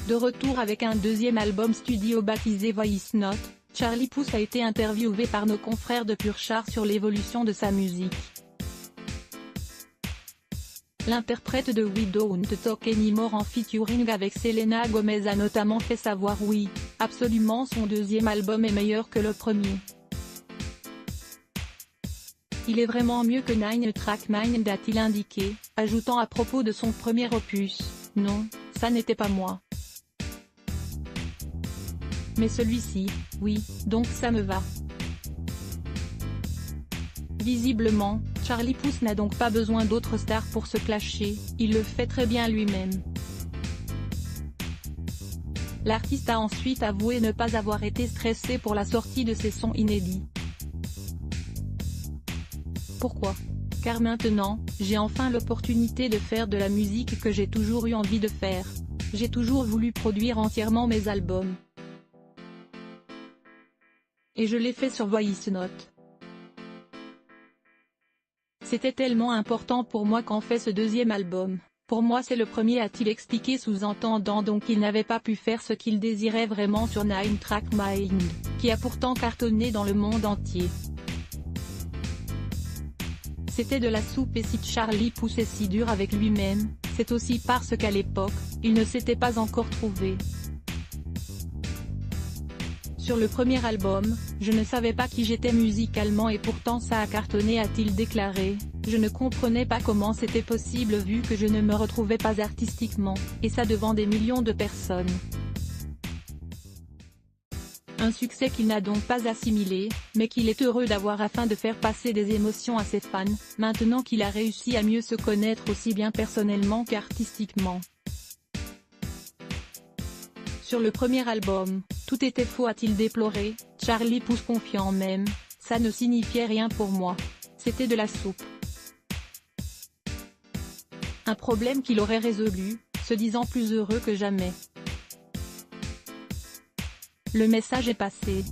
De retour avec un deuxième album studio baptisé Voice Note, Charlie Puth a été interviewé par nos confrères de Pure Chart sur l'évolution de sa musique. L'interprète de We Don't Talk Anymore en featuring avec Selena Gomez a notamment fait savoir oui, absolument son deuxième album est meilleur que le premier. Il est vraiment mieux que Nine Track Mind, a-t-il indiqué, ajoutant à propos de son premier opus, non, ça n'était pas moi. Mais celui-ci, oui, donc ça me va. Visiblement, Charlie Puth n'a donc pas besoin d'autres stars pour se clasher, il le fait très bien lui-même. L'artiste a ensuite avoué ne pas avoir été stressé pour la sortie de ses sons inédits. Pourquoi? Car maintenant, j'ai enfin l'opportunité de faire de la musique que j'ai toujours eu envie de faire. J'ai toujours voulu produire entièrement mes albums. Et je l'ai fait sur Voice Note. C'était tellement important pour moi qu'en fait ce deuxième album, pour moi c'est le premier, a-t-il expliqué, sous-entendant donc qu'il n'avait pas pu faire ce qu'il désirait vraiment sur Nine Track Mind, qui a pourtant cartonné dans le monde entier. C'était de la soupe, et si Charlie Puth est si dur avec lui-même, c'est aussi parce qu'à l'époque, il ne s'était pas encore trouvé. Sur le premier album, je ne savais pas qui j'étais musicalement et pourtant ça a cartonné, a-t-il déclaré. Je ne comprenais pas comment c'était possible vu que je ne me retrouvais pas artistiquement, et ça devant des millions de personnes. Un succès qu'il n'a donc pas assimilé, mais qu'il est heureux d'avoir afin de faire passer des émotions à ses fans, maintenant qu'il a réussi à mieux se connaître aussi bien personnellement qu'artistiquement. Sur le premier album, tout était faux, a-t-il déploré, Charlie Puth confiant même, ça ne signifiait rien pour moi. C'était de la soupe. Un problème qu'il aurait résolu, se disant plus heureux que jamais. Le message est passé.